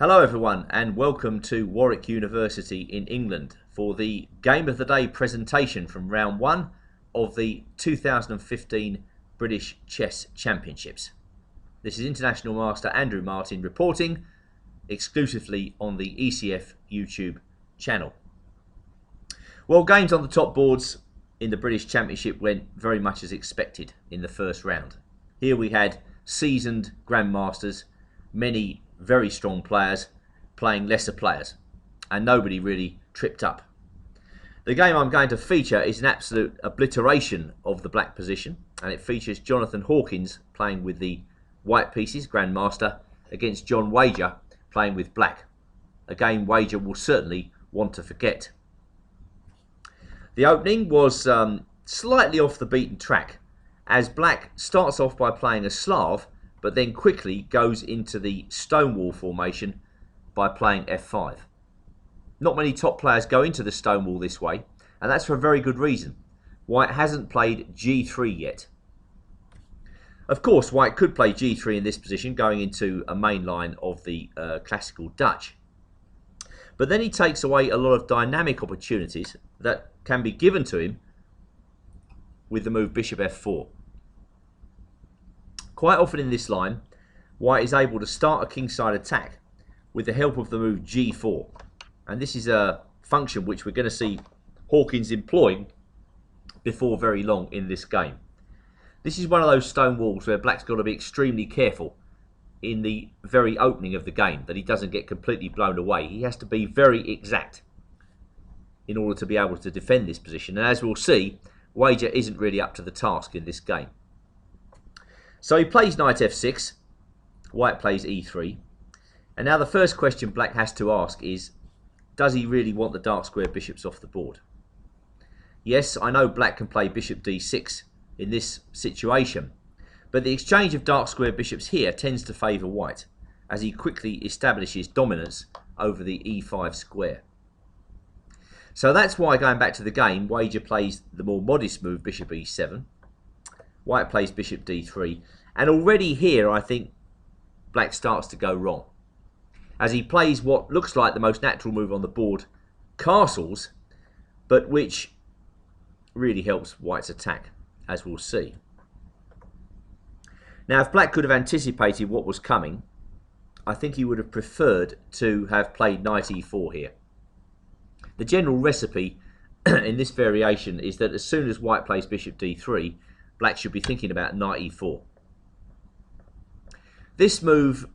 Hello everyone and welcome to Warwick University in England for the Game of the Day presentation from round 1 of the 2015 British Chess Championships. This is International Master Andrew Martin reporting exclusively on the ECF YouTube channel. Well, games on the top boards in the British Championship went very much as expected in the first round. Here we had seasoned grandmasters, many very strong players playing lesser players, and nobody really tripped up. The game I'm going to feature is an absolute obliteration of the black position, and it features Jonathan Hawkins playing with the white pieces, grandmaster, against John Wager playing with black. A game Wager will certainly want to forget. The opening was slightly off the beaten track, as black starts off by playing a Slav, but then quickly goes into the Stonewall formation by playing f5. Not many top players go into the Stonewall this way, and that's for a very good reason. White hasn't played g3 yet. Of course, white could play g3 in this position, going into a main line of the classical Dutch. But then he takes away a lot of dynamic opportunities that can be given to him with the move bishop f4. Quite often in this line, white is able to start a kingside attack with the help of the move g4. And this is a function which we're going to see Hawkins employing before very long in this game. This is one of those stone walls where black's got to be extremely careful in the very opening of the game, that he doesn't get completely blown away. He has to be very exact in order to be able to defend this position. And as we'll see, Wager isn't really up to the task in this game. So he plays knight f6, white plays e3, and now the first question black has to ask is, does he really want the dark square bishops off the board? Yes, I know black can play bishop d6 in this situation, but the exchange of dark square bishops here tends to favour white, as he quickly establishes dominance over the e5 square. So that's why, going back to the game, Wager plays the more modest move bishop e7. White plays bishop d3, and already here I think black starts to go wrong, as he plays what looks like the most natural move on the board, castles, but which really helps white's attack, as we'll see. Now, if black could have anticipated what was coming, I think he would have preferred to have played knight e4 here. The general recipe in this variation is that as soon as white plays bishop d3, black should be thinking about knight e4. This move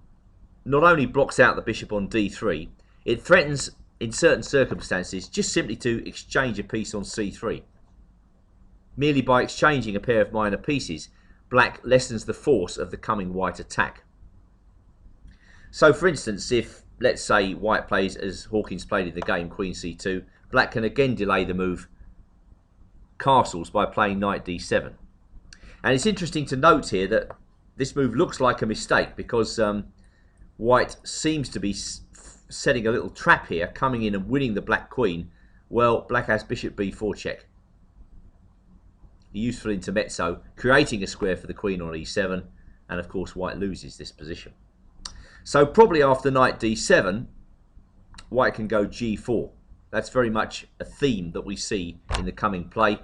not only blocks out the bishop on d3, it threatens in certain circumstances just simply to exchange a piece on c3. Merely by exchanging a pair of minor pieces, black lessens the force of the coming white attack. So for instance, if, let's say, white plays as Hawkins played in the game, queen c2, black can again delay the move castles by playing knight d7. And it's interesting to note here that this move looks like a mistake, because white seems to be setting a little trap here, coming in and winning the black queen. Well, black has bishop b4 check. A useful intermezzo, creating a square for the queen on e7, and of course white loses this position. So probably after knight d7, white can go g4. That's very much a theme that we see in the coming play.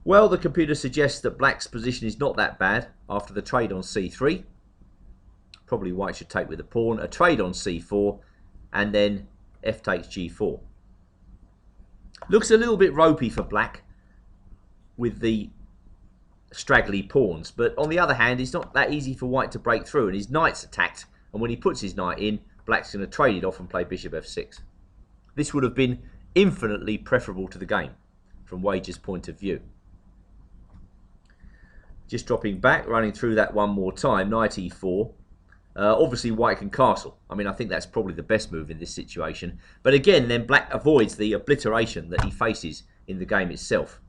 Well, the computer suggests that black's position is not that bad after the trade on c3. Probably white should take with a pawn, a trade on c4, and then f takes g4. Looks a little bit ropey for black with the straggly pawns, but on the other hand, it's not that easy for white to break through, and his knight's attacked, and when he puts his knight in, black's going to trade it off and play bishop f6. This would have been infinitely preferable to the game from Wager's point of view. Just dropping back, running through that one more time, knight e4. Obviously white can castle. I mean, I think that's probably the best move in this situation. But again, then black avoids the obliteration that he faces in the game itself.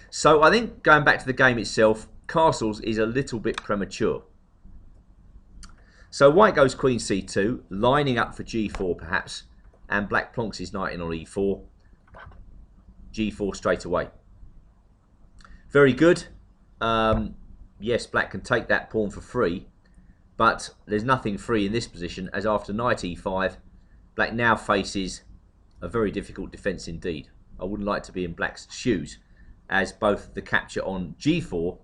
So I think, going back to the game itself, castles is a little bit premature. So white goes queen c2, lining up for g4 perhaps, and black plonks his knight in on e4. g4 straight away. Very good. Yes, black can take that pawn for free, But there's nothing free in this position, as after knight e5, black now faces a very difficult defence indeed. I wouldn't like to be in black's shoes, as both the capture on g4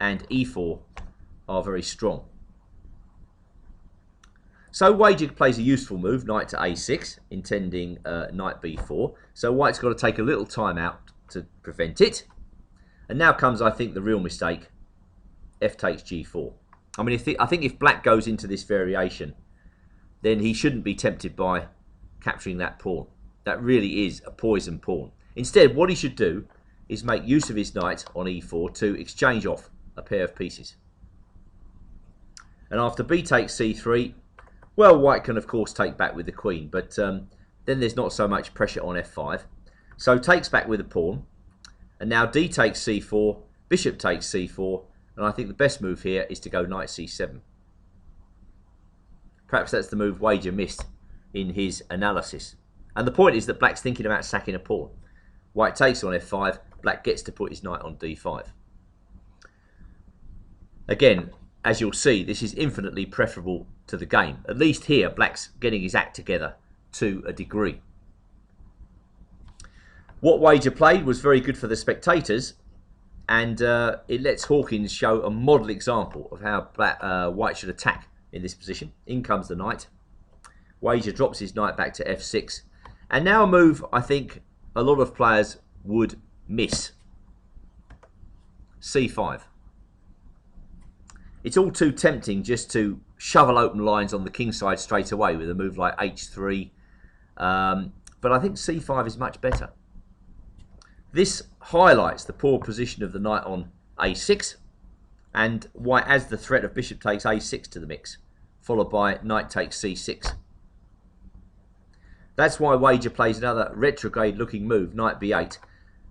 and e4 are very strong. So Wager plays a useful move, knight to a6, intending knight b4. So white's got to take a little time out to prevent it. And now comes, I think, the real mistake. F takes g4. I mean, I think if black goes into this variation, then he shouldn't be tempted by capturing that pawn. That really is a poison pawn. Instead, what he should do is make use of his knight on e4 to exchange off a pair of pieces. And after b takes c3, well, white can, of course, take back with the queen, but then there's not so much pressure on f5. So takes back with the pawn. And now d takes c4, bishop takes c4, and I think the best move here is to go knight c7. Perhaps that's the move Wager missed in his analysis. And the point is that black's thinking about sacking a pawn. White takes on f5, black gets to put his knight on d5. Again, as you'll see, this is infinitely preferable to the game. At least here, black's getting his act together to a degree. What Wager played was very good for the spectators, and it lets Hawkins show a model example of how white should attack in this position. In comes the knight. Wager drops his knight back to f6. And now a move I think a lot of players would miss. c5. It's all too tempting just to shovel open lines on the king side straight away with a move like h3. But I think c5 is much better. This highlights the poor position of the knight on a6, and white adds the threat of bishop takes a6 to the mix, followed by knight takes c6. That's why Wager plays another retrograde looking move, knight b8.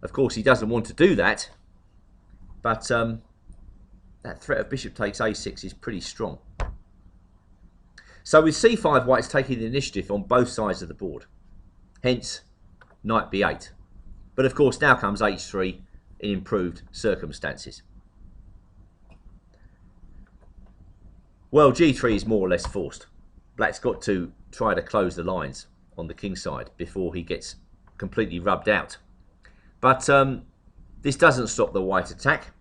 Of course, he doesn't want to do that, but that threat of bishop takes a6 is pretty strong. So with c5, white's taking the initiative on both sides of the board. Hence, knight b8. But of course, now comes h3 in improved circumstances. Well, g3 is more or less forced. Black's got to try to close the lines on the king side before he gets completely rubbed out. But this doesn't stop the white attack,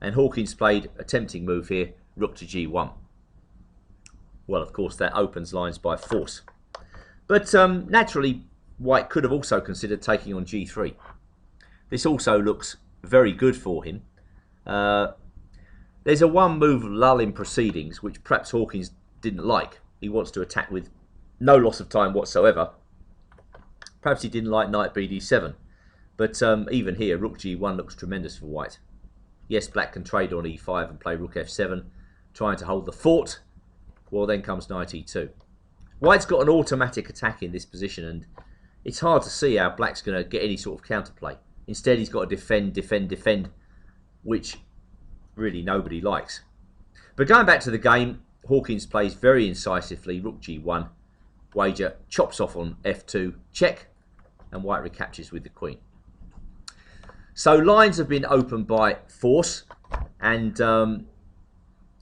and Hawkins played a tempting move here, rook to g1. Well, of course, that opens lines by force. But naturally, white could have also considered taking on g3. This also looks very good for him. There's a one-move lull in proceedings, which perhaps Hawkins didn't like. He wants to attack with no loss of time whatsoever. Perhaps he didn't like knight bd7. But even here, rook g1 looks tremendous for white. Yes, black can trade on e5 and play rook f7, trying to hold the fort. Well, then comes knight e2. White's got an automatic attack in this position, and it's hard to see how black's going to get any sort of counterplay. Instead, he's got to defend, defend, defend, which really nobody likes. But going back to the game, Hawkins plays very incisively, rook g1. Wager chops off on f2, check, and white recaptures with the queen. So lines have been opened by force, and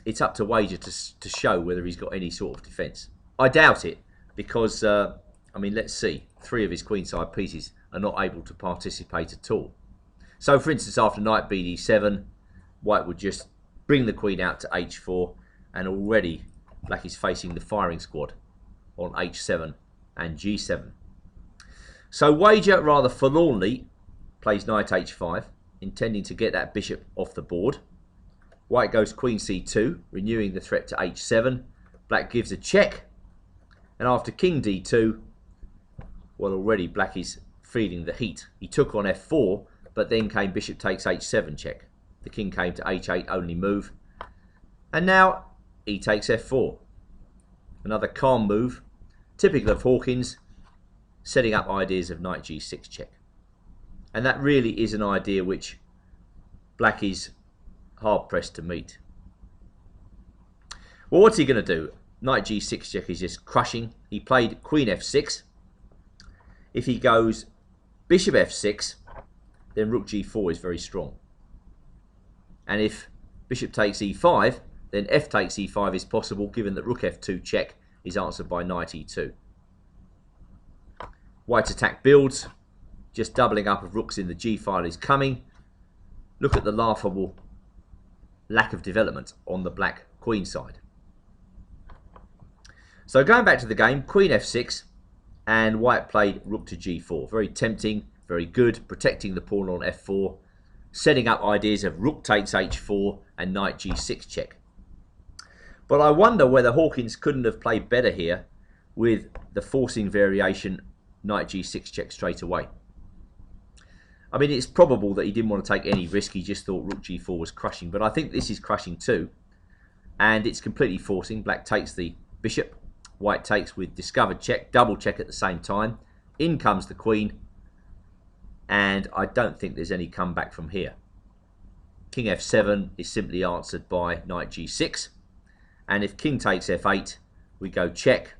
it's up to Wager to show whether he's got any sort of defence. I doubt it, because, I mean, let's see, 3 of his queenside pieces are not able to participate at all. So, for instance, after knight bd7, white would just bring the queen out to h4, and already black is facing the firing squad on h7 and g7. So Wager rather forlornly plays knight h5, intending to get that bishop off the board. White goes queen c2, renewing the threat to h7. Black gives a check, and after king d2, well, already black is feeling the heat. He took on f4, but then came bishop takes h7 check. The king came to h8 only move, and now e takes f4. Another calm move, typical of Hawkins, setting up ideas of knight g6 check. And that really is an idea which black is hard pressed to meet. Well, what's he going to do? Knight g6 check is just crushing. He played queen f6. If he goes bishop f6, then rook g4 is very strong. And if bishop takes e5, then f takes e5 is possible, given that rook f2 check is answered by knight e2. White's attack builds, just doubling up of rooks in the g file is coming. Look at the laughable lack of development on the black queen side. So going back to the game, queen f6, and white played rook to g4. Very tempting, very good, protecting the pawn on f4, setting up ideas of rook takes h4 and knight g6 check. But I wonder whether Hawkins couldn't have played better here with the forcing variation knight g6 check straight away. I mean, it's probable that he didn't want to take any risk. He just thought rook g4 was crushing. But I think this is crushing too. And it's completely forcing. Black takes the bishop. White takes with discovered check. Double check at the same time. In comes the queen. And I don't think there's any comeback from here. King f7 is simply answered by knight g6. And if king takes f8, we go check.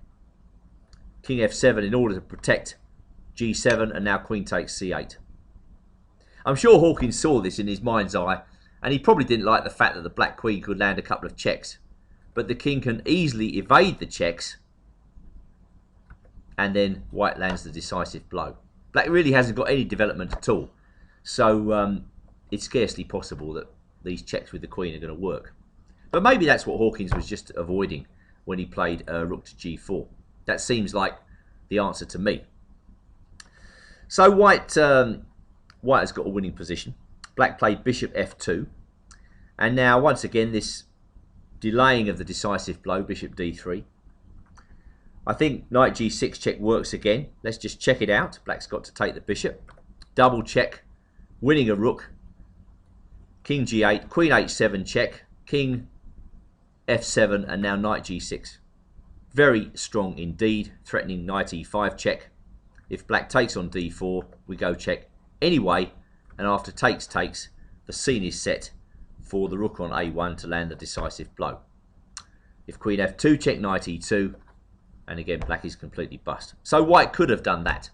King f7 in order to protect g7. And now queen takes c8. I'm sure Hawkins saw this in his mind's eye, and he probably didn't like the fact that the black queen could land a couple of checks. But the king can easily evade the checks, and then white lands the decisive blow. Black really hasn't got any development at all, so it's scarcely possible that these checks with the queen are going to work. But maybe that's what Hawkins was just avoiding when he played rook to g4. That seems like the answer to me. So white has got a winning position. Black played bishop f2. And now, once again, this delaying of the decisive blow, bishop d3. I think knight g6 check works again. Let's just check it out. Black's got to take the bishop. Double check, winning a rook. King g8, queen h7 check, king f7, and now knight g6. Very strong indeed, threatening knight e5 check. If black takes on d4, we go check anyway, and after takes, the scene is set for the rook on a1 to land the decisive blow. If queen f2, check knight e2, and again black is completely bust. So white could have done that.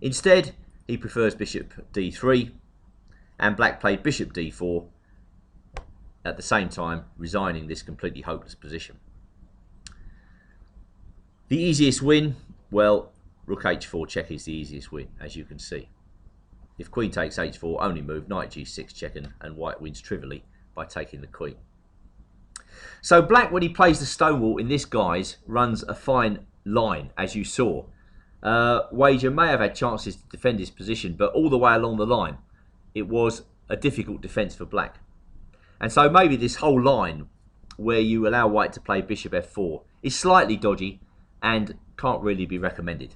Instead, he prefers bishop d3, and black played bishop d4, at the same time resigning this completely hopeless position. The easiest win, well, rook h4 check is the easiest win, as you can see. If queen takes h4, only move, knight g6 check, and white wins trivially by taking the queen. So black, when he plays the stonewall in this guise, runs a fine line, as you saw. Wager may have had chances to defend his position, but all the way along the line, it was a difficult defence for black. And so maybe this whole line, where you allow white to play bishop f4, is slightly dodgy and can't really be recommended.